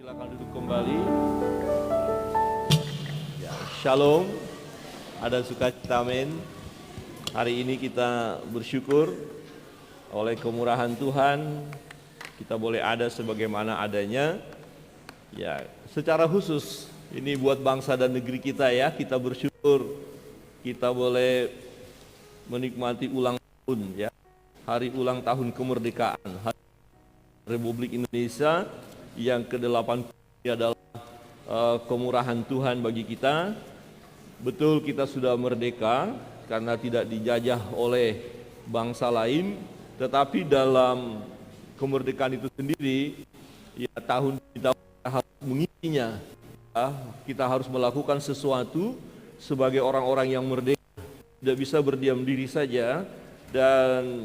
Silakan duduk kembali. Ya, Shalom. Ada sukacita, amin. Hari ini kita bersyukur oleh kemurahan Tuhan kita boleh ada sebagaimana adanya. Ya, secara khusus ini buat bangsa dan negeri kita ya, kita bersyukur kita boleh menikmati ulang tahun ya. Hari ulang tahun kemerdekaan Hari Republik Indonesia yang ke-80 adalah kemurahan Tuhan bagi kita. Betul kita sudah merdeka karena tidak dijajah oleh bangsa lain, tetapi dalam kemerdekaan itu sendiri ya tahun kita harus mengisinya ya, kita harus melakukan sesuatu sebagai orang-orang yang merdeka, tidak bisa berdiam diri saja, dan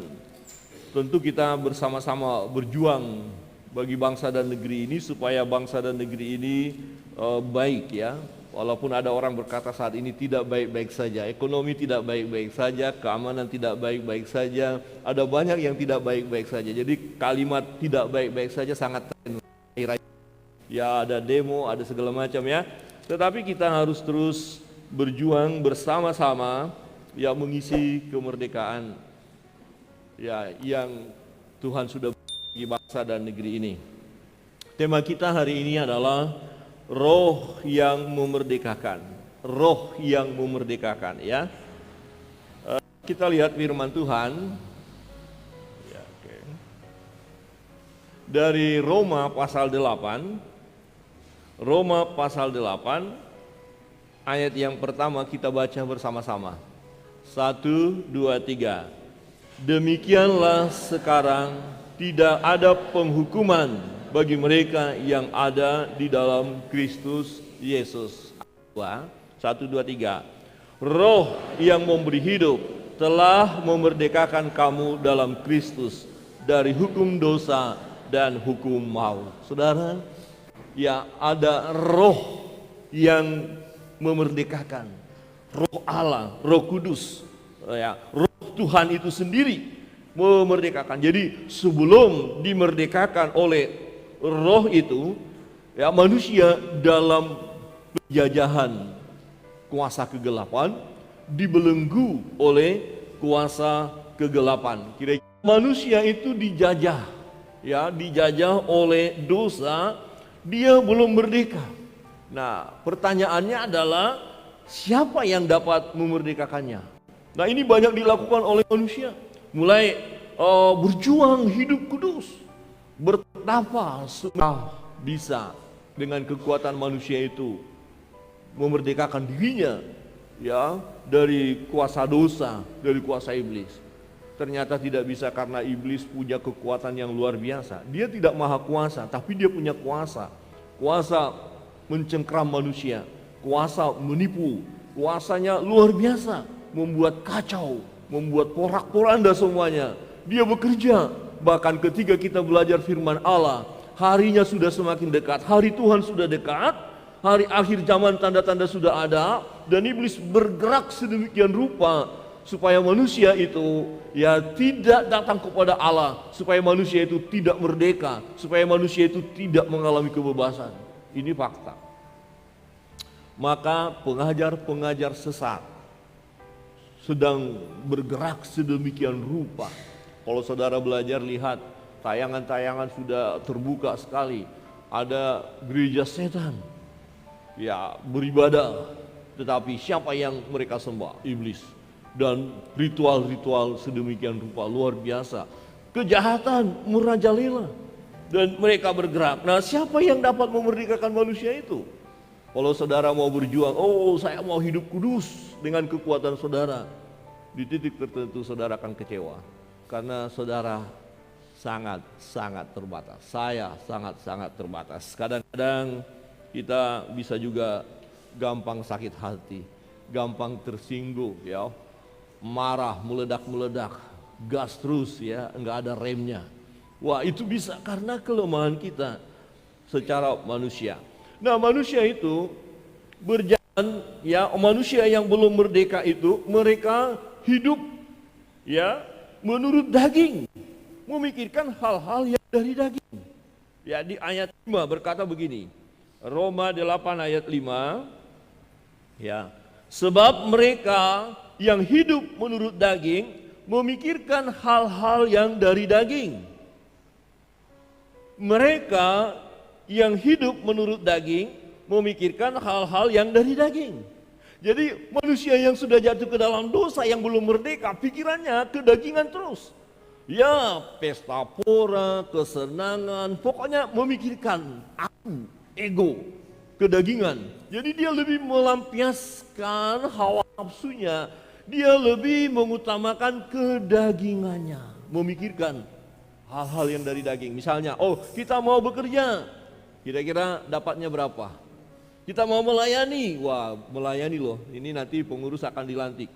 tentu kita bersama-sama berjuang bagi bangsa dan negeri ini supaya bangsa dan negeri ini baik ya. Walaupun ada orang berkata saat ini tidak baik-baik saja, ekonomi tidak baik-baik saja, keamanan tidak baik-baik saja, ada banyak yang tidak baik-baik saja. Jadi kalimat tidak baik-baik saja sangat tren. Ya ada demo, ada segala macam ya. Tetapi kita harus terus berjuang bersama-sama ya mengisi kemerdekaan ya yang Tuhan sudah bagi bangsa dan negeri ini. Tema kita hari ini adalah roh yang memerdekakan. Roh yang memerdekakan ya. Kita lihat firman Tuhan ya, dari Roma pasal 8. Roma pasal 8 ayat yang pertama kita baca bersama-sama. 1, 2, 3. Demikianlah sekarang tidak ada penghukuman bagi mereka yang ada di dalam Kristus Yesus. 1, 2, 3. Roh yang memberi hidup telah memerdekakan kamu dalam Kristus dari hukum dosa dan hukum maut. Saudara, ya ada roh yang memerdekakan. Roh Allah, Roh Kudus. Ya, roh Tuhan itu sendiri memerdekakan. Jadi sebelum dimerdekakan oleh roh itu, ya manusia dalam penjajahan kuasa kegelapan, dibelenggu oleh kuasa kegelapan. Kira-kira manusia itu dijajah, ya dijajah oleh dosa, dia belum merdeka. Nah, pertanyaannya adalah siapa yang dapat memerdekakannya? Nah, ini banyak dilakukan oleh manusia. Mulai berjuang hidup kudus, bertapa bisa dengan kekuatan manusia itu memerdekakan dirinya ya dari kuasa dosa, dari kuasa iblis. Ternyata tidak bisa karena iblis punya kekuatan yang luar biasa. Dia tidak maha kuasa, tapi dia punya kuasa. Kuasa mencengkram manusia, kuasa menipu, kuasanya luar biasa, membuat kacau, membuat porak-poranda semuanya. Dia bekerja, bahkan ketika kita belajar firman Allah, harinya sudah semakin dekat, hari Tuhan sudah dekat, hari akhir zaman tanda-tanda sudah ada, dan iblis bergerak sedemikian rupa supaya manusia itu ya tidak datang kepada Allah, supaya manusia itu tidak merdeka, supaya manusia itu tidak mengalami kebebasan. Ini fakta. Maka pengajar-pengajar sesat sedang bergerak sedemikian rupa. Kalau saudara belajar lihat tayangan-tayangan sudah terbuka sekali. Ada gereja setan ya beribadah, tetapi siapa yang mereka sembah? Iblis. Dan ritual-ritual sedemikian rupa luar biasa, kejahatan merajalela, dan mereka bergerak. Nah, siapa yang dapat memerdekakan manusia itu? Kalau saudara mau berjuang, oh saya mau hidup kudus dengan kekuatan saudara, di titik tertentu saudara akan kecewa. Karena saudara sangat-sangat terbatas. Saya sangat-sangat terbatas. Kadang-kadang kita bisa juga gampang sakit hati, gampang tersinggung ya, marah, meledak-meledak, gas terus ya, enggak ada remnya. Wah, itu bisa karena kelemahan kita secara manusia. Nah, manusia itu berjalan ya, manusia yang belum merdeka itu mereka hidup ya menurut daging, memikirkan hal-hal yang dari daging. Ya, di ayat 5 berkata begini. Roma 8 ayat 5. Ya. Sebab mereka yang hidup menurut daging memikirkan hal-hal yang dari daging. Mereka yang hidup menurut daging memikirkan hal-hal yang dari daging. Jadi manusia yang sudah jatuh ke dalam dosa, yang belum merdeka, pikirannya kedagingan terus. Ya, pesta pora, kesenangan, pokoknya memikirkan aku, ego, kedagingan. Jadi dia lebih melampiaskan hawa nafsunya, dia lebih mengutamakan kedagingannya, memikirkan hal-hal yang dari daging. Misalnya, oh kita mau bekerja, kira-kira dapatnya berapa? Kita mau melayani, wah melayani loh, ini nanti pengurus akan dilantik.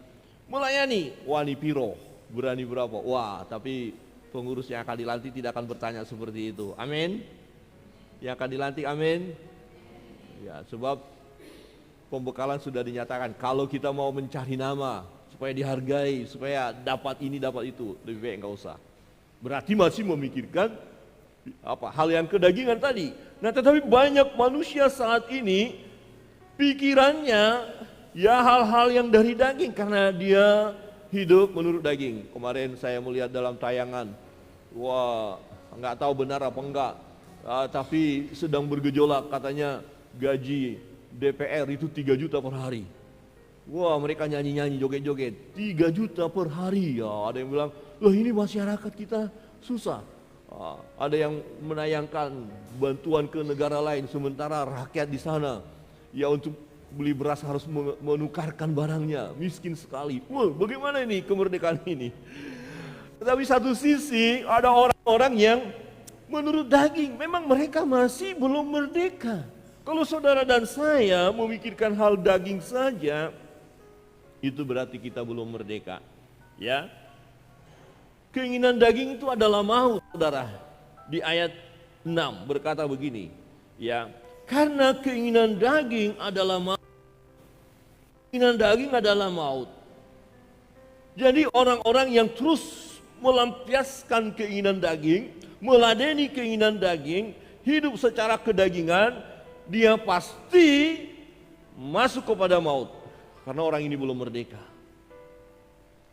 Melayani, wah ini piro, berani berapa? Wah tapi pengurus yang akan dilantik tidak akan bertanya seperti itu. Amin. Yang akan dilantik, amin. Ya, sebab pembekalan sudah dinyatakan, kalau kita mau mencari nama supaya dihargai, supaya dapat ini dapat itu, lebih baik enggak usah. Berarti masih memikirkan hal yang kedagingan tadi. Nah, tetapi banyak manusia saat ini pikirannya ya hal-hal yang dari daging, karena dia hidup menurut daging. Kemarin saya melihat dalam tayangan, wah nggak tahu benar apa enggak, tapi sedang bergejolak, katanya gaji DPR itu 3 juta per hari. Wah mereka nyanyi-nyanyi, joget-joget, 3 juta per hari. Ya, ada yang bilang, loh ini masyarakat kita susah. Ada yang menayangkan bantuan ke negara lain, sementara rakyat di sana ya untuk beli beras harus menukarkan barangnya, miskin sekali. Wah, bagaimana ini kemerdekaan ini? Tetapi satu sisi ada orang-orang yang menurut daging, memang mereka masih belum merdeka. Kalau saudara dan saya memikirkan hal daging saja, itu berarti kita belum merdeka. Ya. Keinginan daging itu adalah maut, saudara. Di ayat 6 berkata begini, ya, karena keinginan daging adalah maut. Keinginan daging adalah maut. Jadi orang-orang yang terus melampiaskan keinginan daging, meladeni keinginan daging, hidup secara kedagingan, dia pasti masuk kepada maut. Karena orang ini belum merdeka.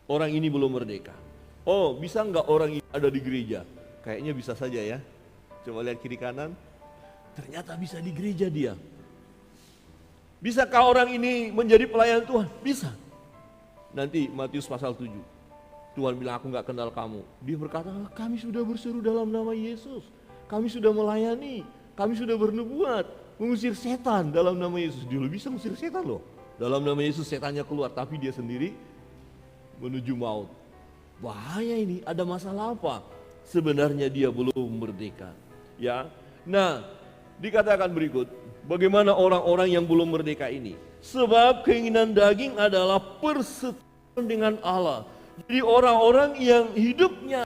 Orang ini belum merdeka. Oh, bisa nggak orang ini ada di gereja? Kayaknya bisa saja ya. Coba lihat kiri kanan. Ternyata bisa di gereja dia. Bisakah orang ini menjadi pelayan Tuhan? Bisa. Nanti Matius pasal 7. Tuhan bilang, aku nggak kenal kamu. Dia berkata, kami sudah berseru dalam nama Yesus. Kami sudah melayani. Kami sudah bernubuat. Mengusir setan dalam nama Yesus. Dia bisa mengusir setan loh. Dalam nama Yesus setannya keluar. Tapi dia sendiri menuju maut. Bahaya ini, ada masalah apa? Sebenarnya dia belum merdeka. Ya, nah dikatakan berikut, bagaimana orang-orang yang belum merdeka ini? Sebab keinginan daging adalah perseteruan dengan Allah. Jadi orang-orang yang hidupnya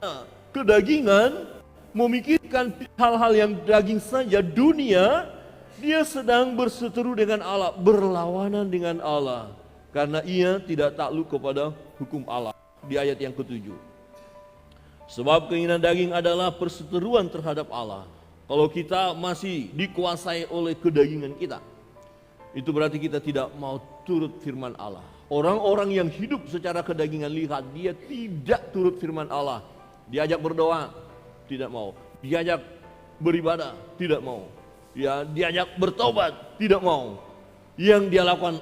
kedagingan, memikirkan hal-hal yang daging saja, dunia, dia sedang berseteru dengan Allah, berlawanan dengan Allah. Karena ia tidak takluk kepada hukum Allah. Di ayat yang ke-7. Sebab keinginan daging adalah perseteruan terhadap Allah. Kalau kita masih dikuasai oleh kedagingan kita, itu berarti kita tidak mau turut firman Allah. Orang-orang yang hidup secara kedagingan, lihat dia tidak turut firman Allah. Diajak berdoa, tidak mau. Diajak beribadah, tidak mau. Ya, diajak bertobat, tidak mau. Yang dia lakukan,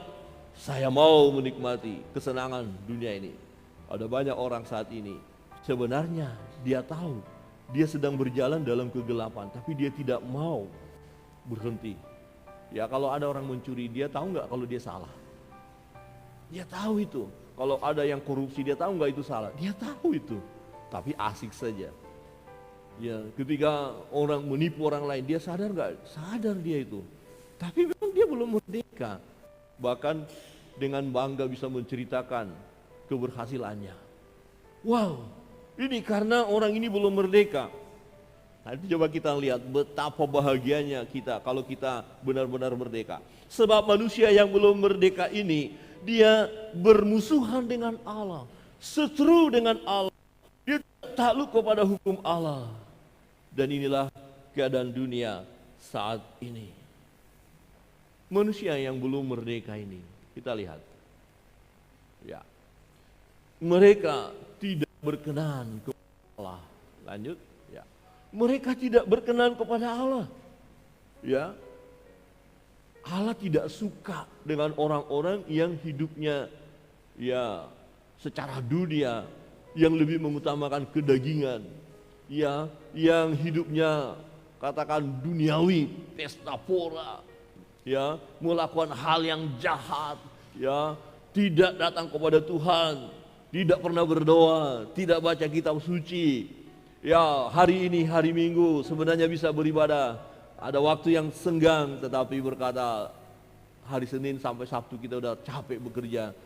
saya mau menikmati kesenangan dunia ini. Ada banyak orang saat ini, sebenarnya dia tahu dia sedang berjalan dalam kegelapan, tapi dia tidak mau berhenti. Ya, kalau ada orang mencuri, dia tahu nggak kalau dia salah? Dia tahu itu. Kalau ada yang korupsi, dia tahu nggak itu salah? Dia tahu itu, tapi asik saja. Ya, ketika orang menipu orang lain, dia sadar nggak? Sadar dia itu, tapi memang dia belum merdeka. Bahkan dengan bangga bisa menceritakan keberhasilannya. Wow, ini karena orang ini belum merdeka. Nanti coba kita lihat betapa bahagianya kita kalau kita benar-benar merdeka. Sebab manusia yang belum merdeka ini, dia bermusuhan dengan Allah, seteru dengan Allah, dia takluk kepada hukum Allah. Dan inilah keadaan dunia saat ini. Manusia yang belum merdeka ini, kita lihat. Ya. Mereka tidak berkenan kepada Allah. Lanjut, ya. Mereka tidak berkenan kepada Allah. Ya. Allah tidak suka dengan orang-orang yang hidupnya ya secara dunia, yang lebih mengutamakan kedagingan, ya, yang hidupnya katakan duniawi, pesta pora, ya, melakukan hal yang jahat, ya, tidak datang kepada Tuhan, tidak pernah berdoa, tidak baca kitab suci. Ya, hari ini hari Minggu sebenarnya bisa beribadah, ada waktu yang senggang, tetapi berkata hari Senin sampai Sabtu kita udah capek bekerja,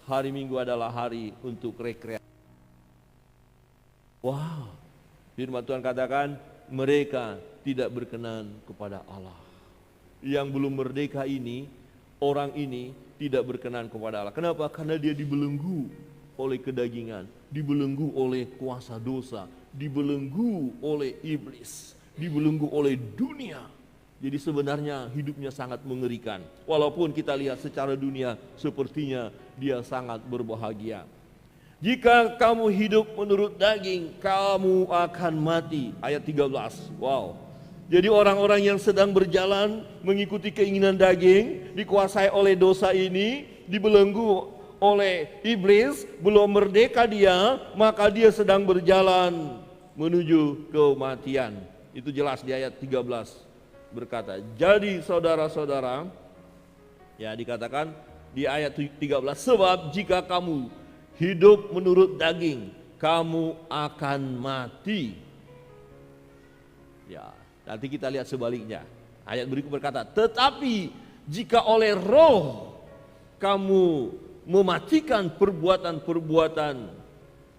hari Minggu adalah hari untuk rekreasi. Wow, firman Tuhan katakan mereka tidak berkenan kepada Allah. Yang belum merdeka ini, orang ini tidak berkenan kepada Allah. Kenapa? Karena dia dibelenggu oleh kedagingan, dibelenggu oleh kuasa dosa, dibelenggu oleh iblis, dibelenggu oleh dunia. Jadi sebenarnya hidupnya sangat mengerikan. Walaupun kita lihat secara dunia sepertinya dia sangat berbahagia. Jika kamu hidup menurut daging, kamu akan mati. Ayat 13. Wow. Jadi orang-orang yang sedang berjalan mengikuti keinginan daging, dikuasai oleh dosa ini, dibelenggu oleh iblis, belum merdeka dia, maka dia sedang berjalan menuju kematian. Itu jelas di ayat 13 berkata. Jadi saudara-saudara, ya dikatakan di ayat 13, sebab jika kamu hidup menurut daging, kamu akan mati. Ya, nanti kita lihat sebaliknya. Ayat berikut berkata, tetapi jika oleh roh kamu mematikan perbuatan-perbuatan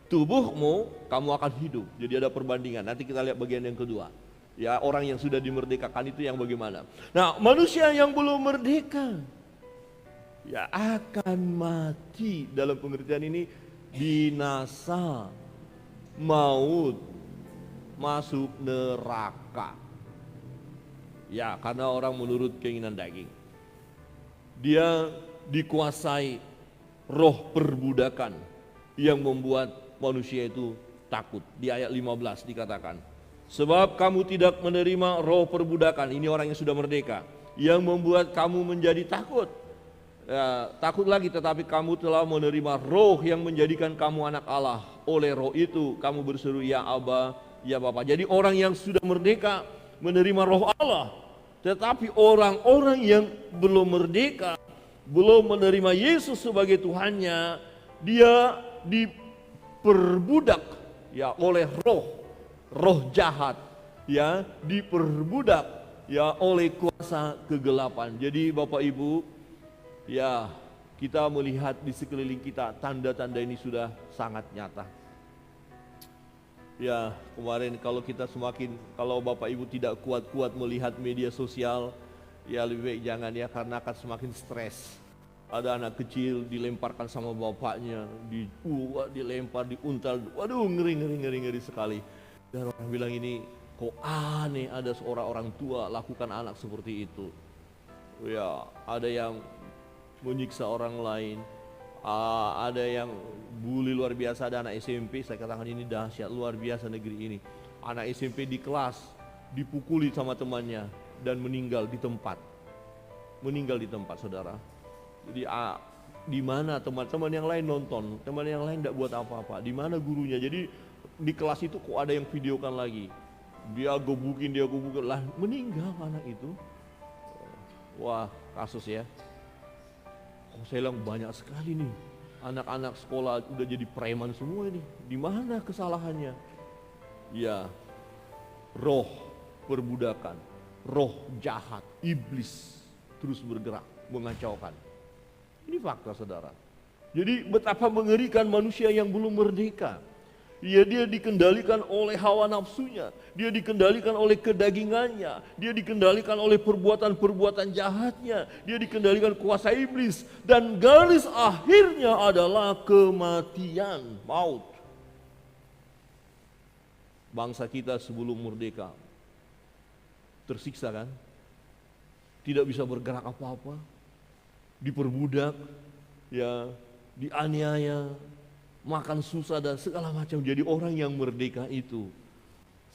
tubuhmu, kamu akan hidup. Jadi ada perbandingan. Nanti kita lihat bagian yang kedua. Ya, orang yang sudah dimerdekakan itu yang bagaimana. Nah, manusia yang belum merdeka, ya akan mati. Dalam pengertian ini binasa, maut, masuk neraka. Ya, karena orang menurut keinginan daging. Dia dikuasai roh perbudakan yang membuat manusia itu takut. Di ayat 15 dikatakan, sebab kamu tidak menerima roh perbudakan, ini orang yang sudah merdeka, yang membuat kamu menjadi takut. Ya, takut lagi, tetapi kamu telah menerima roh yang menjadikan kamu anak Allah. Oleh roh itu kamu berseru ya Aba, ya Bapa. Jadi orang yang sudah merdeka menerima roh Allah. Tetapi orang-orang yang belum merdeka, belum menerima Yesus sebagai Tuhannya, dia diperbudak ya oleh roh jahat, ya, diperbudak ya oleh kuasa kegelapan. Jadi Bapak Ibu, ya, kita melihat di sekeliling kita tanda-tanda ini sudah sangat nyata. Ya, kemarin kalau Bapak Ibu tidak kuat-kuat melihat media sosial, ya lebih baik jangan ya, karena akan semakin stres. Ada anak kecil dilemparkan sama bapaknya, dilempar, diuntal, waduh ngeri sekali. Dan orang bilang ini kok aneh ada seorang orang tua lakukan anak seperti itu. Ya, ada yang menyiksa orang lain, ada yang bully luar biasa. Ada anak SMP, saya katakan ini dahsyat luar biasa negeri ini. Anak SMP di kelas dipukuli sama temannya dan meninggal di tempat, saudara. Jadi di mana teman-teman yang lain nonton, teman yang lain tidak buat apa-apa, di mana gurunya. Jadi di kelas itu kok ada yang videokan lagi, dia gebukin lah, meninggal anak itu. Wah, kasus ya. Saya bilang banyak sekali nih anak-anak sekolah udah jadi preman semua ini. Di mana kesalahannya? Ya, roh perbudakan, roh jahat, iblis terus bergerak mengacaukan. Ini fakta, saudara. Jadi betapa mengerikan manusia yang belum merdeka. Ya, dia dikendalikan oleh hawa nafsunya, dia dikendalikan oleh kedagingannya, dia dikendalikan oleh perbuatan-perbuatan jahatnya, dia dikendalikan kuasa iblis, dan garis akhirnya adalah kematian, maut. Bangsa kita sebelum merdeka tersiksa kan? Tidak bisa bergerak apa-apa, diperbudak, ya, dianiaya, makan susah dan segala macam. Jadi orang yang merdeka itu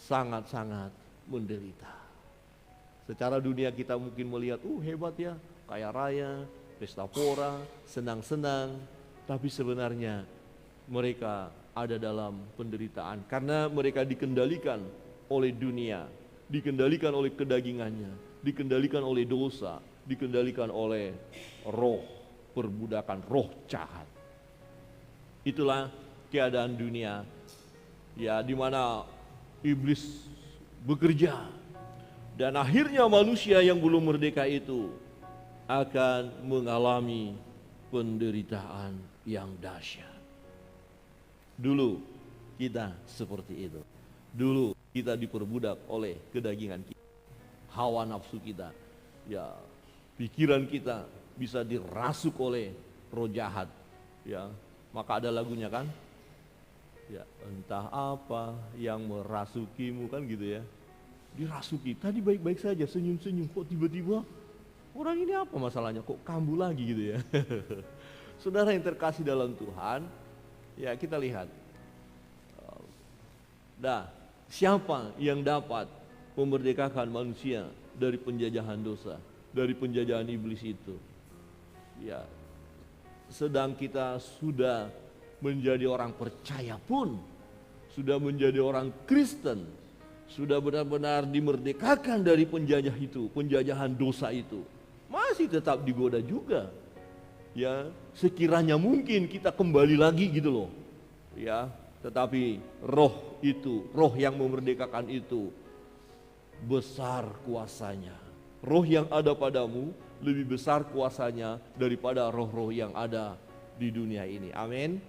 sangat-sangat menderita. Secara dunia kita mungkin melihat, hebat ya, kaya raya, pesta pora, senang-senang. Tapi sebenarnya mereka ada dalam penderitaan karena mereka dikendalikan oleh dunia, dikendalikan oleh kedagingannya, dikendalikan oleh dosa, dikendalikan oleh roh perbudakan, roh jahat. Itulah keadaan dunia, ya, di mana iblis bekerja dan akhirnya manusia yang belum merdeka itu akan mengalami penderitaan yang dahsyat. Dulu kita seperti itu. Dulu kita diperbudak oleh kedagingan kita, hawa nafsu kita, ya, pikiran kita bisa dirasuk oleh roh jahat, ya. Maka ada lagunya kan, ya, entah apa yang merasukimu, kan gitu ya. Dirasuki, tadi baik-baik saja, senyum-senyum, kok tiba-tiba orang ini apa masalahnya, kok kambuh lagi gitu ya. Saudara yang terkasih dalam Tuhan, ya, kita lihat, siapa yang dapat memerdekakan manusia dari penjajahan dosa, dari penjajahan iblis itu? Ya, sedang kita sudah menjadi orang percaya pun, sudah menjadi orang Kristen, sudah benar-benar dimerdekakan dari penjajah itu, penjajahan dosa itu, masih tetap digoda juga. Ya, sekiranya mungkin kita kembali lagi gitu loh. Ya, tetapi roh itu, roh yang memerdekakan itu besar kuasanya. Roh yang ada padamu lebih besar kuasanya daripada roh-roh yang ada di dunia ini. Amin.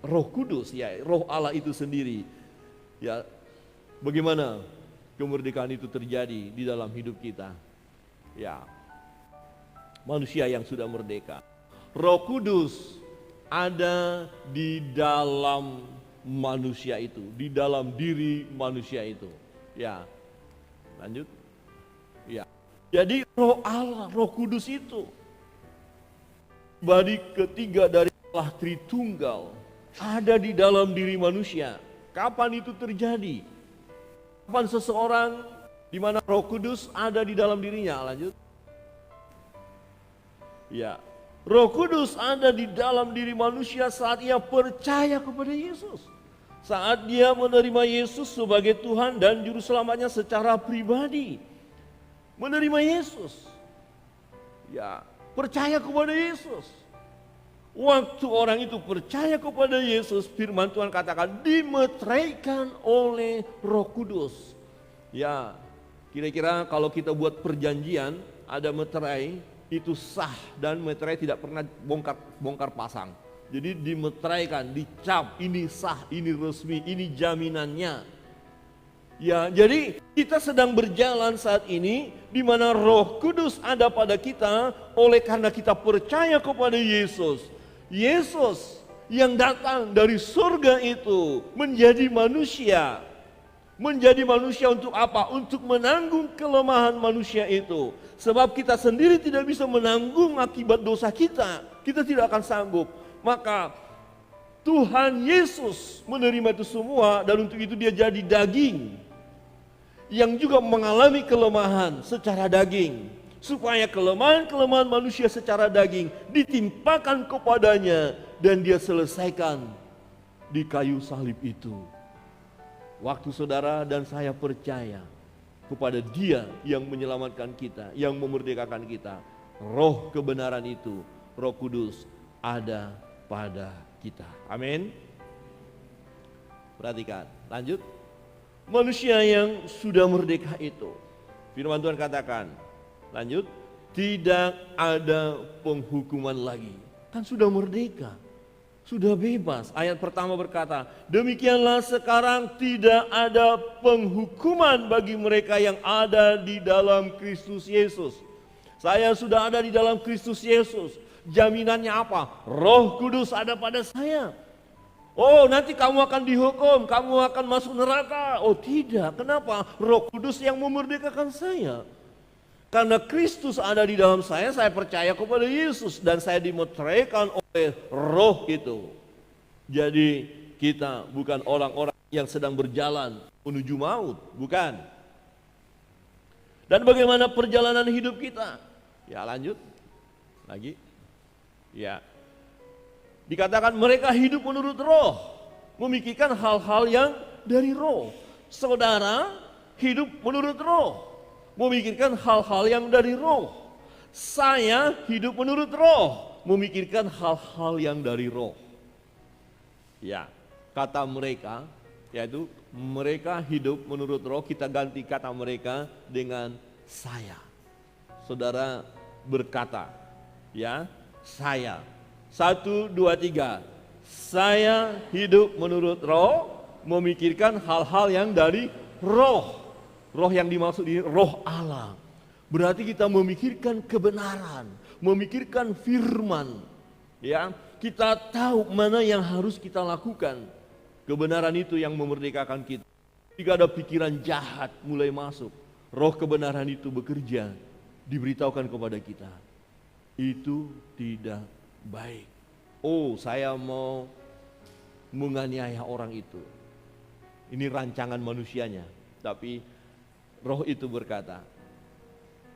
Roh Kudus, ya, roh Allah itu sendiri. Ya, bagaimana kemerdekaan itu terjadi di dalam hidup kita? Ya, manusia yang sudah merdeka, Roh Kudus ada di dalam manusia itu, di dalam diri manusia itu. Ya, lanjut. Ya, jadi Roh Allah, Roh Kudus itu pribadi ketiga dari Allah Tritunggal ada di dalam diri manusia. Kapan itu terjadi? Kapan seseorang di mana Roh Kudus ada di dalam dirinya? Lanjut. Ya, Roh Kudus ada di dalam diri manusia saat ia percaya kepada Yesus. Saat dia menerima Yesus sebagai Tuhan dan Juru Selamatnya secara pribadi. Menerima Yesus. Ya, percaya kepada Yesus. Waktu orang itu percaya kepada Yesus, firman Tuhan katakan dimeteraikan oleh Roh Kudus. Ya, kira-kira kalau kita buat perjanjian, ada meterai, itu sah, dan meterai tidak pernah bongkar pasang. Jadi dimeteraikan, dicap, ini sah, ini resmi, ini jaminannya. Ya, jadi kita sedang berjalan saat ini di mana Roh Kudus ada pada kita oleh karena kita percaya kepada Yesus. Yesus yang datang dari surga itu menjadi manusia. Menjadi manusia untuk apa? Untuk menanggung kelemahan manusia itu. Sebab kita sendiri tidak bisa menanggung akibat dosa kita. Kita tidak akan sanggup. Maka Tuhan Yesus menerima itu semua, dan untuk itu dia jadi daging yang juga mengalami kelemahan secara daging. Supaya kelemahan-kelemahan manusia secara daging ditimpakan kepadanya dan dia selesaikan di kayu salib itu. Waktu saudara dan saya percaya kepada Dia yang menyelamatkan kita, yang memerdekakan kita, roh kebenaran itu, Roh Kudus ada pada kita. Amin. Perhatikan, lanjut. Manusia yang sudah merdeka itu, firman Tuhan katakan, lanjut, tidak ada penghukuman lagi. Kan sudah merdeka, sudah bebas. Ayat pertama berkata, demikianlah sekarang tidak ada penghukuman bagi mereka yang ada di dalam Kristus Yesus. Saya sudah ada di dalam Kristus Yesus. Jaminannya apa? Roh Kudus ada pada saya. Oh, nanti kamu akan dihukum, kamu akan masuk neraka. Oh tidak, kenapa? Roh Kudus yang memerdekakan saya. Karena Kristus ada di dalam saya percaya kepada Yesus dan saya dimeteraikan oleh roh itu. Jadi kita bukan orang-orang yang sedang berjalan menuju maut, bukan. Dan bagaimana perjalanan hidup kita? Ya lanjut, lagi. Ya, dikatakan mereka hidup menurut roh, memikirkan hal-hal yang dari roh. Saudara hidup menurut roh, memikirkan hal-hal yang dari roh. Saya hidup menurut roh, memikirkan hal-hal yang dari roh. Ya, kata mereka, yaitu mereka hidup menurut roh, kita ganti kata mereka dengan saya. Saudara berkata, ya, saya. 1, 2, 3. Saya hidup menurut roh, memikirkan hal-hal yang dari roh. Roh yang dimaksud ini roh Allah. Berarti kita memikirkan kebenaran, memikirkan firman. Ya, kita tahu mana yang harus kita lakukan. Kebenaran itu yang memerdekakan kita. Jika ada pikiran jahat mulai masuk, roh kebenaran itu bekerja, diberitahukan kepada kita. Itu tidak baik. Oh, saya mau menganiaya orang itu. Ini rancangan manusianya, tapi roh itu berkata,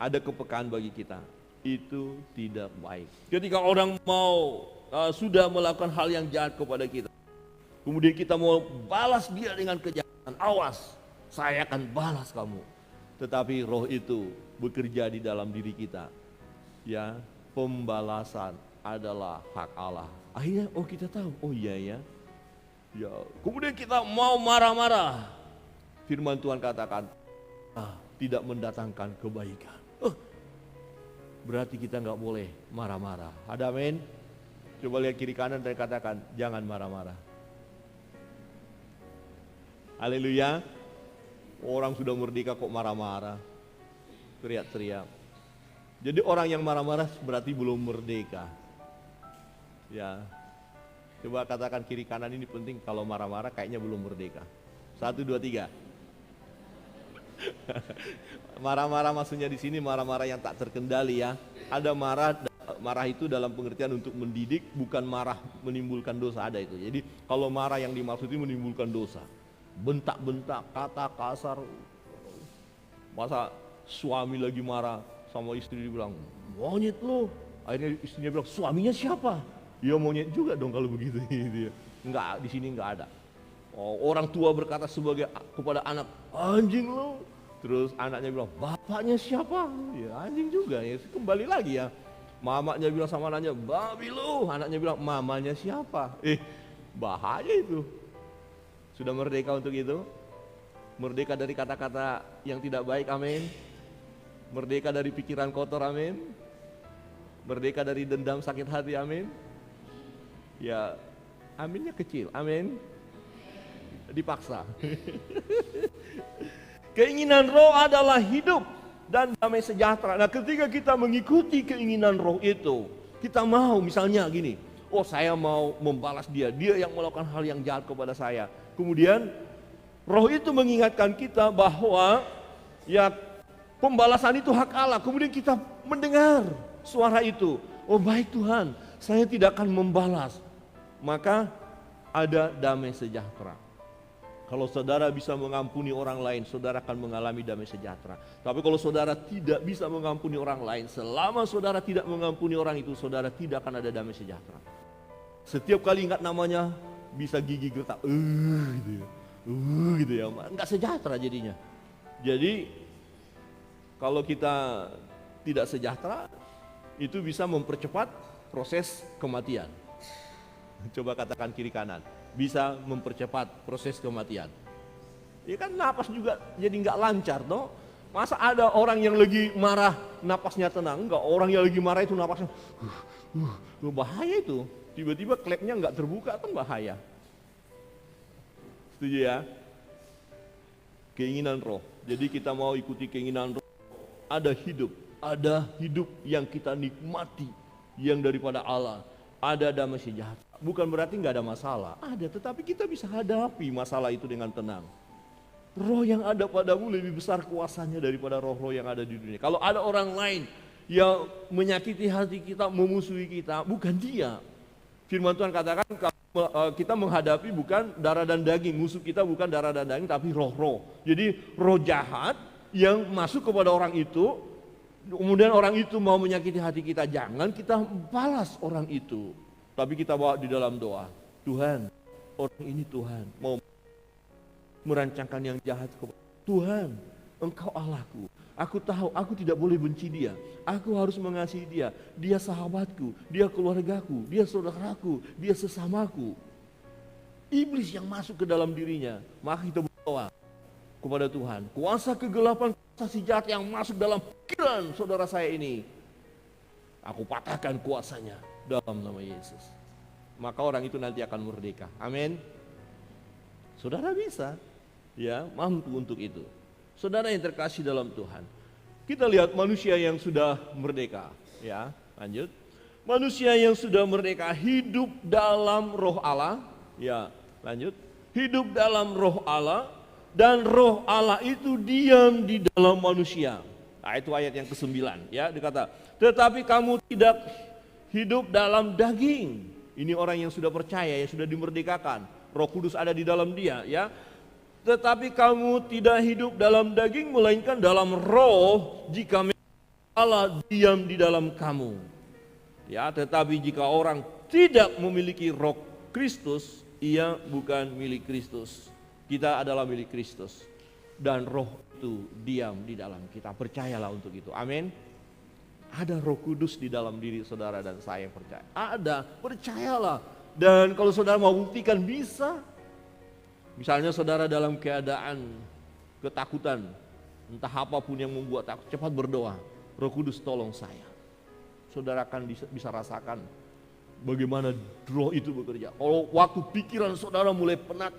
ada kepekaan bagi kita. Itu tidak baik. Ketika orang mau sudah melakukan hal yang jahat kepada kita, kemudian kita mau balas dia dengan kejahatan, awas, saya akan balas kamu. Tetapi roh itu bekerja di dalam diri kita. Ya, pembalasan adalah hak Allah. Akhirnya kita tahu, oh iya ya. Ya, kemudian kita mau marah-marah. Firman Tuhan katakan, tidak mendatangkan kebaikan. Berarti kita nggak boleh marah-marah. Ada amin? Coba lihat kiri kanan dan katakan, jangan marah-marah. Haleluya. Orang sudah merdeka kok marah-marah, teriak-teriak. Jadi orang yang marah-marah berarti belum merdeka. Ya, coba katakan kiri kanan ini penting, kalau marah-marah kayaknya belum merdeka. 1, 2, 3. Marah-marah maksudnya di sini marah-marah yang tak terkendali ya. Ada marah itu dalam pengertian untuk mendidik, bukan marah menimbulkan dosa, ada itu. Jadi kalau marah yang dimaksud itu menimbulkan dosa. Bentak-bentak, kata kasar. Masa suami lagi marah sama istri dibilang, monyet lo. Akhirnya istrinya bilang, suaminya siapa? Ya monyet juga dong kalau begitu. Enggak, di sini enggak ada. Orang tua berkata kepada anak, anjing lo. Terus anaknya bilang, bapaknya siapa? Ya anjing juga, ya kembali lagi ya. Mamanya bilang sama anaknya, babi lo. Anaknya bilang, mamanya siapa? Bahaya itu. Sudah merdeka untuk itu? Merdeka dari kata-kata yang tidak baik, amin. Merdeka dari pikiran kotor, amin. Merdeka dari dendam sakit hati, amin. Ya, aminnya kecil, amin. Dipaksa. Keinginan roh adalah hidup dan damai sejahtera. Nah, ketika kita mengikuti keinginan roh itu, kita mau misalnya gini, oh saya mau membalas dia yang melakukan hal yang jahat kepada saya. Kemudian roh itu mengingatkan kita bahwa ya pembalasan itu hak Allah. Kemudian kita mendengar suara itu. Oh baik Tuhan, saya tidak akan membalas. Maka ada damai sejahtera. Kalau saudara bisa mengampuni orang lain, saudara akan mengalami damai sejahtera. Tapi kalau saudara tidak bisa mengampuni orang lain, selama saudara tidak mengampuni orang itu, saudara tidak akan ada damai sejahtera. Setiap kali ingat namanya, bisa gigi gertak, gitu ya, nggak sejahtera jadinya. Jadi kalau kita tidak sejahtera, itu bisa mempercepat proses kematian. Coba katakan kiri kanan, bisa mempercepat proses kematian. Ya kan napas juga jadi nggak lancar, toh. Masa ada orang yang lagi marah napasnya tenang? Enggak, orang yang lagi marah itu napasnya bahaya itu. Tiba-tiba klepnya nggak terbuka, kan bahaya. Setuju ya? Keinginan roh. Jadi kita mau ikuti keinginan roh. Ada hidup yang kita nikmati, yang daripada Allah. ada damai sejahtera. Bukan berarti nggak ada masalah, ada, tetapi kita bisa hadapi masalah itu dengan tenang. Roh yang ada padamu lebih besar kuasanya daripada roh-roh yang ada di dunia. Kalau ada orang lain yang menyakiti hati kita, memusuhi kita, bukan dia. Firman Tuhan katakan kita menghadapi bukan darah dan daging, musuh kita bukan darah dan daging, tapi roh-roh. Jadi roh jahat yang masuk kepada orang itu, kemudian orang itu mau menyakiti hati kita, jangan kita balas orang itu. Tapi kita bawa di dalam doa, Tuhan, orang ini Tuhan mau merancangkan yang jahat kepada Tuhan, Engkau Allahku. Aku tahu aku tidak boleh benci dia, aku harus mengasihi dia. Dia sahabatku, dia keluargaku, dia saudaraku, dia sesamaku. Iblis yang masuk ke dalam dirinya, maka kita berdoa kepada Tuhan. Kuasa kegelapan, kuasa si jahat yang masuk dalam pikiran saudara saya ini, aku patahkan kuasanya dalam nama Yesus. Maka orang itu nanti akan merdeka. Amin. Saudara bisa, ya, mampu untuk itu. Saudara yang terkasih dalam Tuhan, kita lihat manusia yang sudah merdeka, ya, lanjut. Manusia yang sudah merdeka hidup dalam roh Allah, ya, lanjut. Hidup dalam roh Allah, dan roh Allah itu diam di dalam manusia. Nah, itu ayat yang ke-9, ya, dikata, tetapi kamu tidak hidup dalam daging. Ini orang yang sudah percaya, yang sudah dimerdekakan. Roh Kudus ada di dalam dia, ya. Tetapi kamu tidak hidup dalam daging, melainkan dalam roh, jika Allah diam di dalam kamu. Ya, tetapi jika orang tidak memiliki roh Kristus, ia bukan milik Kristus. Kita adalah milik Kristus. Dan roh itu diam di dalam kita. Percayalah untuk itu. Amin. Ada Roh Kudus di dalam diri saudara dan saya yang percaya. Ada, percayalah. Dan kalau saudara mau buktikan, bisa. Misalnya saudara dalam keadaan ketakutan, entah apapun yang membuat takut, cepat berdoa. Roh Kudus tolong saya. Saudara akan bisa rasakan bagaimana roh itu bekerja. Kalau waktu pikiran saudara mulai penat,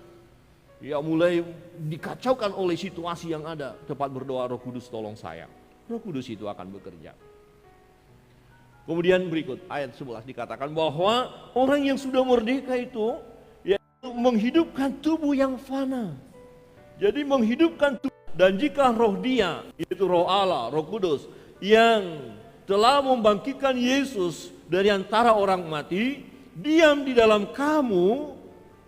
ya mulai dikacaukan oleh situasi yang ada, cepat berdoa, Roh Kudus tolong saya. Roh Kudus itu akan bekerja. Kemudian berikut ayat 11 dikatakan bahwa orang yang sudah merdeka itu menghidupkan tubuh yang fana. Jadi menghidupkan tubuh, dan jika roh dia, yaitu roh Allah, Roh Kudus, yang telah membangkitkan Yesus dari antara orang mati, diam di dalam kamu,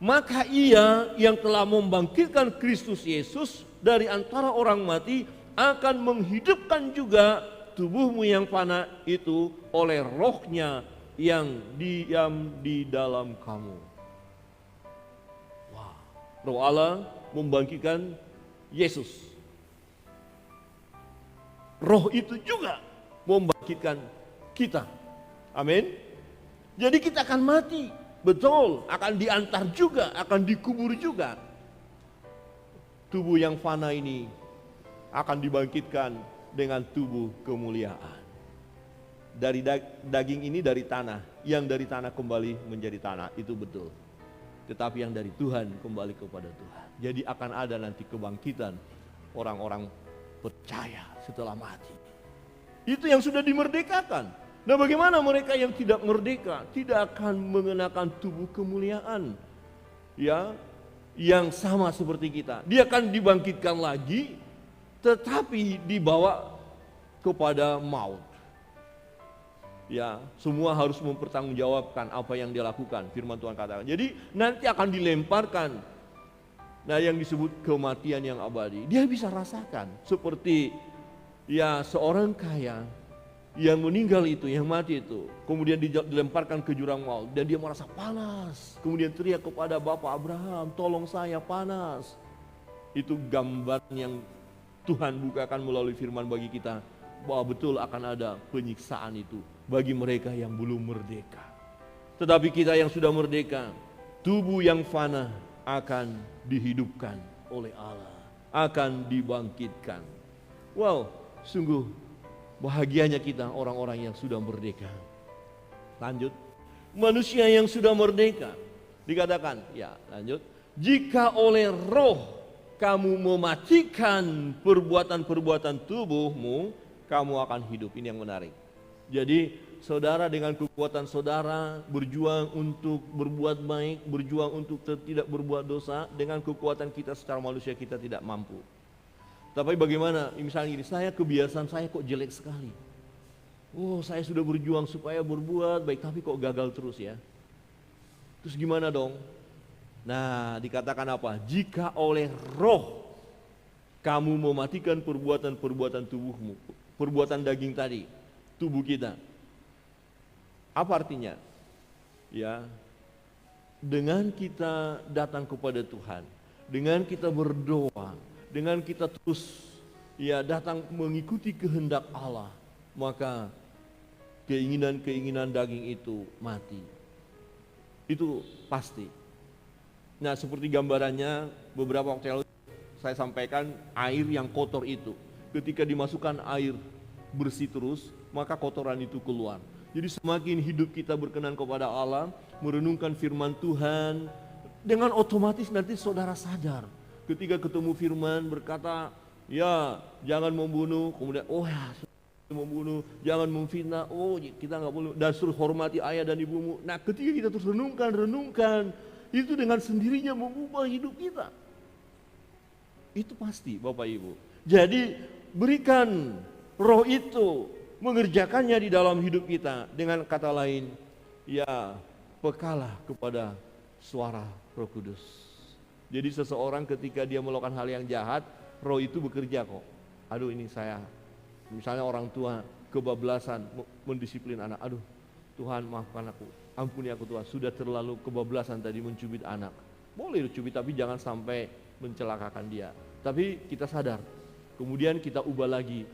maka ia yang telah membangkitkan Kristus Yesus dari antara orang mati akan menghidupkan juga tubuhmu yang fana itu oleh rohnya yang diam di dalam kamu. Roh Allah membangkitkan Yesus. Roh itu juga membangkitkan kita. Amin. Jadi kita akan mati, betul, akan diantar juga, akan dikubur juga. Tubuh yang fana ini akan dibangkitkan dengan tubuh kemuliaan. Dari daging ini dari tanah, yang dari tanah kembali menjadi tanah, itu betul. Tetapi yang dari Tuhan kembali kepada Tuhan. Jadi akan ada nanti kebangkitan orang-orang percaya setelah mati. Itu yang sudah dimerdekakan. Nah, bagaimana mereka yang tidak merdeka? Tidak akan mengenakan tubuh kemuliaan, ya, yang sama seperti kita. Dia akan dibangkitkan lagi, tetapi dibawa kepada maut. Ya, semua harus mempertanggungjawabkan apa yang dia lakukan. Firman Tuhan katakan. Jadi nanti akan dilemparkan. Nah, yang disebut kematian yang abadi. Dia bisa rasakan seperti ya seorang kaya yang meninggal itu, yang mati itu, kemudian dilemparkan ke jurang maut dan dia merasa panas. Kemudian teriak kepada Bapak Abraham, "Tolong saya, panas." Itu gambar yang Tuhan bukakan melalui firman bagi kita, bahwa betul akan ada penyiksaan itu bagi mereka yang belum merdeka. Tetapi kita yang sudah merdeka, tubuh yang fana akan dihidupkan oleh Allah, akan dibangkitkan. Wow, sungguh bahagianya kita orang-orang yang sudah merdeka. Lanjut, manusia yang sudah merdeka dikatakan, ya lanjut, jika oleh roh kamu mematikan perbuatan-perbuatan tubuhmu, kamu akan hidup. Ini yang menarik. Jadi saudara dengan kekuatan saudara berjuang untuk berbuat baik, berjuang untuk tidak berbuat dosa. Dengan kekuatan kita secara manusia kita tidak mampu. Tapi bagaimana, misalnya gini, kebiasaan saya kok jelek sekali. Oh, saya sudah berjuang supaya berbuat baik tapi kok gagal terus ya. Terus gimana dong? Nah, dikatakan apa? Jika oleh roh kamu mematikan perbuatan-perbuatan tubuhmu, perbuatan daging tadi, tubuh kita. Apa artinya? Ya, dengan kita datang kepada Tuhan, dengan kita berdoa, dengan kita terus datang mengikuti kehendak Allah, maka keinginan-keinginan daging itu mati. Itu pasti. Nah, seperti gambarannya beberapa waktu lalu saya sampaikan, air yang kotor itu ketika dimasukkan air bersih terus, maka kotoran itu keluar. Jadi semakin hidup kita berkenan kepada Allah, merenungkan firman Tuhan, dengan otomatis nanti saudara sadar ketika ketemu firman berkata, ya jangan membunuh, kemudian membunuh, jangan memfitnah, kita nggak boleh, dan suruh hormati ayah dan ibumu. Nah, ketika kita terus renungkan, itu dengan sendirinya mengubah hidup kita. Itu pasti Bapak Ibu. Jadi berikan roh itu, mengerjakannya di dalam hidup kita. Dengan kata lain, ya pekalah kepada suara Roh Kudus. Jadi seseorang ketika dia melakukan hal yang jahat, roh itu bekerja kok. Aduh, ini saya, misalnya orang tua kebablasan mendisiplin anak. Aduh, Tuhan maafkan aku, ampuni aku Tuhan, sudah terlalu kebablasan tadi mencubit anak. Boleh dicubit tapi jangan sampai mencelakakan dia. Tapi kita sadar, kemudian kita ubah lagi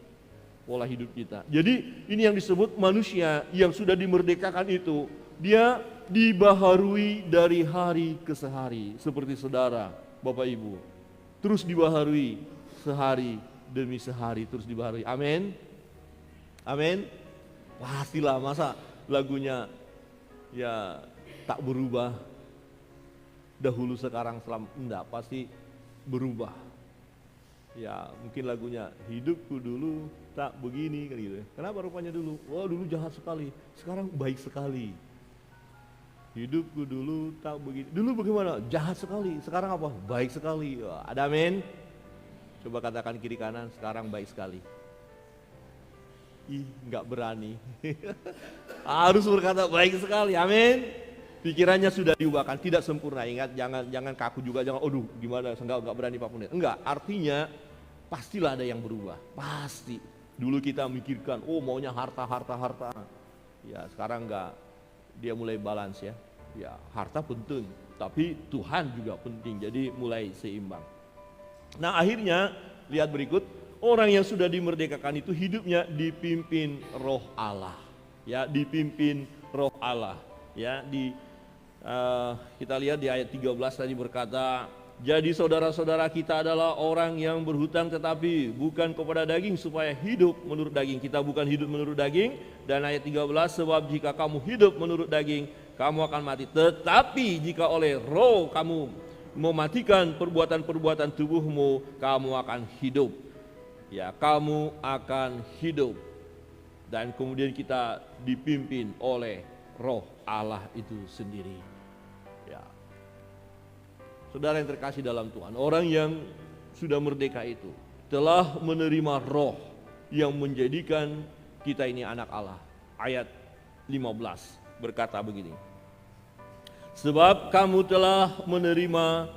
pola hidup kita. Jadi ini yang disebut manusia yang sudah dimerdekakan itu, dia dibaharui dari hari ke sehari. Seperti saudara, Bapak Ibu, terus dibaharui sehari demi sehari, terus dibaharui. Amin. Amin. Pastilah, masa lagunya ya tak berubah dahulu sekarang selama, enggak, pasti berubah. Ya mungkin lagunya hidupku dulu tak begini kan gitu. Kenapa rupanya dulu? Wah, dulu jahat sekali, sekarang baik sekali. Hidupku dulu tak begini. Dulu bagaimana? Jahat sekali, sekarang apa? Baik sekali. Wah, ada amin. Coba katakan kiri kanan, sekarang baik sekali. Ih, nggak berani. Harus berkata baik sekali, amin. Pikirannya sudah diubahkan, tidak sempurna. Ingat, jangan kaku juga, jangan gimana, enggak berani Pak Pendeta. Enggak, artinya pastilah ada yang berubah, pasti. Dulu kita mikirkan, maunya harta. Ya, sekarang enggak, dia mulai balance ya. Ya, harta penting, tapi Tuhan juga penting, jadi mulai seimbang. Nah, akhirnya lihat berikut, orang yang sudah dimerdekakan itu hidupnya dipimpin Roh Allah. Ya, dipimpin Roh Allah. Ya, kita lihat di ayat 13 tadi berkata, jadi saudara-saudara kita adalah orang yang berhutang tetapi bukan kepada daging supaya hidup menurut daging. Kita bukan hidup menurut daging. Dan ayat 13, sebab jika kamu hidup menurut daging, kamu akan mati. Tetapi jika oleh roh kamu mematikan perbuatan-perbuatan tubuhmu, kamu akan hidup. Ya, kamu akan hidup. Dan kemudian kita dipimpin oleh Roh Allah itu sendiri. Ya. Saudara yang terkasih dalam Tuhan, orang yang sudah merdeka itu telah menerima roh yang menjadikan kita ini anak Allah. Ayat 15 berkata begini, sebab kamu telah menerima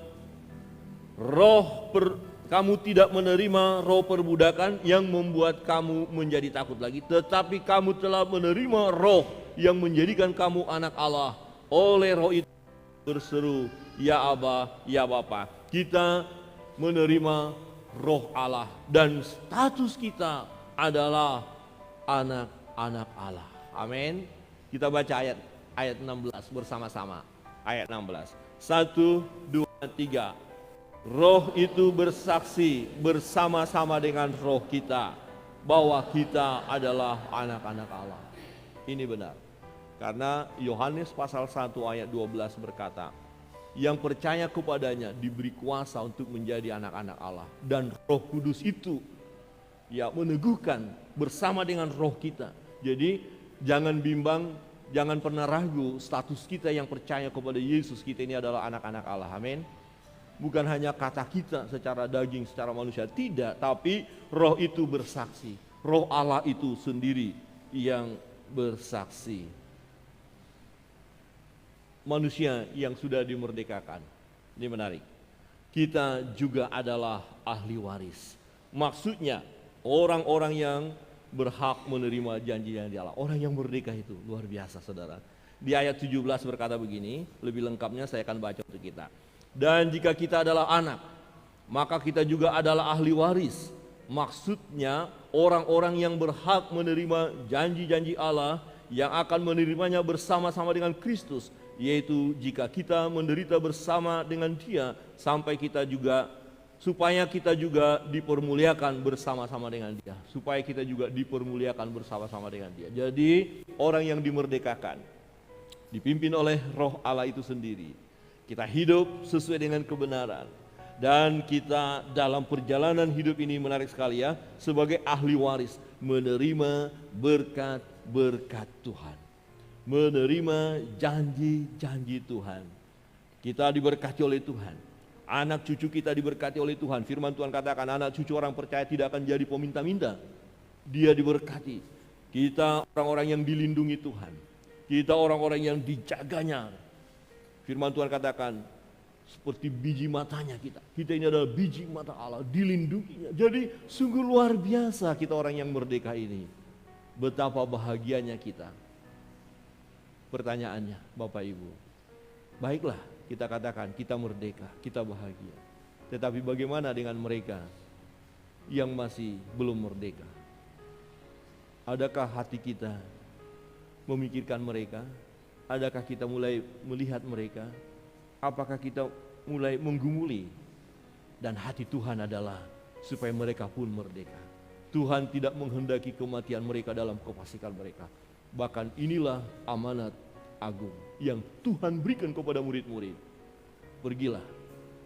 kamu tidak menerima roh perbudakan yang membuat kamu menjadi takut lagi, tetapi kamu telah menerima roh yang menjadikan kamu anak Allah. Oleh roh itu berseru, ya Aba, ya Bapa. Kita menerima roh Allah dan status kita adalah anak-anak Allah. Amin. Kita baca ayat 16 bersama-sama. Ayat 16. 1, 2, 3. Roh itu bersaksi bersama-sama dengan roh kita bahwa kita adalah anak-anak Allah. Ini benar. Karena Yohanes pasal 1 ayat 12 berkata, yang percaya kepadanya diberi kuasa untuk menjadi anak-anak Allah. Dan Roh Kudus itu ya meneguhkan bersama dengan roh kita. Jadi Jangan bimbang, jangan pernah ragu status kita yang percaya kepada Yesus, kita ini adalah anak-anak Allah. Amin. Bukan hanya kata kita secara daging, secara manusia, tidak, tapi roh itu bersaksi. Roh Allah itu sendiri yang bersaksi. Manusia yang sudah dimerdekakan. Ini menarik. Kita juga adalah ahli waris. Maksudnya orang-orang yang berhak menerima janji-janji Allah. Orang yang merdeka itu luar biasa, saudara. Di ayat 17 berkata begini, lebih lengkapnya saya akan baca untuk kita. Dan jika kita adalah anak, maka kita juga adalah ahli waris. Maksudnya orang-orang yang berhak menerima janji-janji Allah, yang akan menerimanya bersama-sama dengan Kristus, yaitu jika kita menderita bersama dengan Dia, sampai kita juga, supaya kita juga dipermuliakan bersama-sama dengan Dia. Supaya kita juga dipermuliakan bersama-sama dengan Dia. Jadi orang yang dimerdekakan, dipimpin oleh roh Allah itu sendiri. Kita hidup sesuai dengan kebenaran. Dan kita dalam perjalanan hidup ini, menarik sekali ya, sebagai ahli waris, menerima berkat-berkat Tuhan. Menerima janji-janji Tuhan. Kita diberkati oleh Tuhan. Anak cucu kita diberkati oleh Tuhan. Firman Tuhan katakan anak cucu orang percaya tidak akan jadi peminta-minta. Dia diberkati. Kita orang-orang yang dilindungi Tuhan. Kita orang-orang yang dijaganya. Firman Tuhan katakan seperti biji matanya kita. Kita ini adalah biji mata Allah, dilindunginya. Jadi sungguh luar biasa kita orang yang merdeka ini. Betapa bahagianya kita. Pertanyaannya Bapak Ibu, baiklah kita katakan kita merdeka, kita bahagia. Tetapi bagaimana dengan mereka yang masih belum merdeka? Adakah hati kita memikirkan mereka? Adakah kita mulai melihat mereka? Apakah kita mulai menggumuli? Dan hati Tuhan adalah supaya mereka pun merdeka. Tuhan tidak menghendaki kematian mereka dalam kefasikan mereka. Bahkan inilah amanat agung yang Tuhan berikan kepada murid-murid. Pergilah,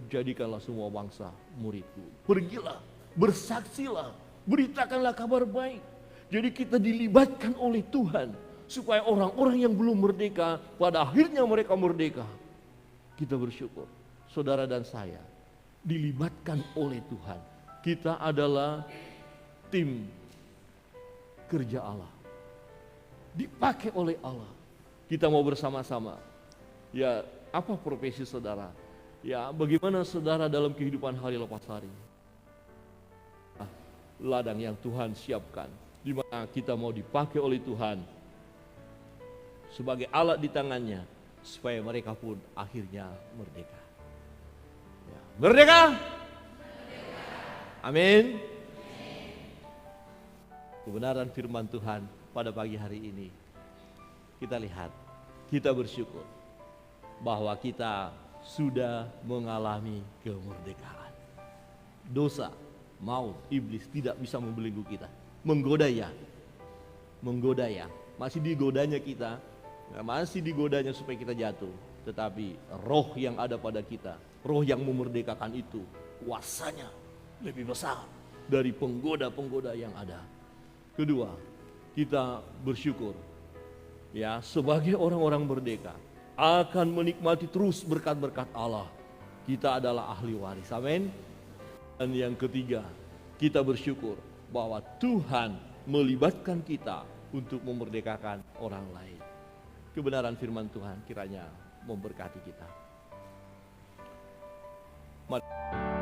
jadikanlah semua bangsa muridku. Pergilah, bersaksilah, beritakanlah kabar baik. Jadi kita dilibatkan oleh Tuhan supaya orang-orang yang belum merdeka pada akhirnya mereka merdeka. Kita bersyukur, saudara dan saya dilibatkan oleh Tuhan. Kita adalah tim kerja Allah, dipakai oleh Allah. Kita mau bersama-sama. Ya, apa profesi saudara? Ya, bagaimana saudara dalam kehidupan hari lepas hari? Ladang yang Tuhan siapkan, di mana kita mau dipakai oleh Tuhan sebagai alat di tangannya, supaya mereka pun akhirnya merdeka. Ya. Merdeka? Amin. Kebenaran firman Tuhan pada pagi hari ini, kita lihat, kita bersyukur bahwa kita sudah mengalami kemerdekaan. Dosa, maut, iblis tidak bisa membelenggu kita. Menggoda ya, masih digodanya kita. Masih digodanya supaya kita jatuh. Tetapi roh yang ada pada kita, roh yang memerdekakan itu, kuasanya lebih besar dari penggoda-penggoda yang ada. Kedua, kita bersyukur ya, sebagai orang-orang merdeka akan menikmati terus berkat-berkat Allah. Kita adalah ahli waris. Amin. Dan yang ketiga, kita bersyukur bahwa Tuhan melibatkan kita untuk memerdekakan orang lain. Kebenaran firman Tuhan kiranya memberkati kita. Mari.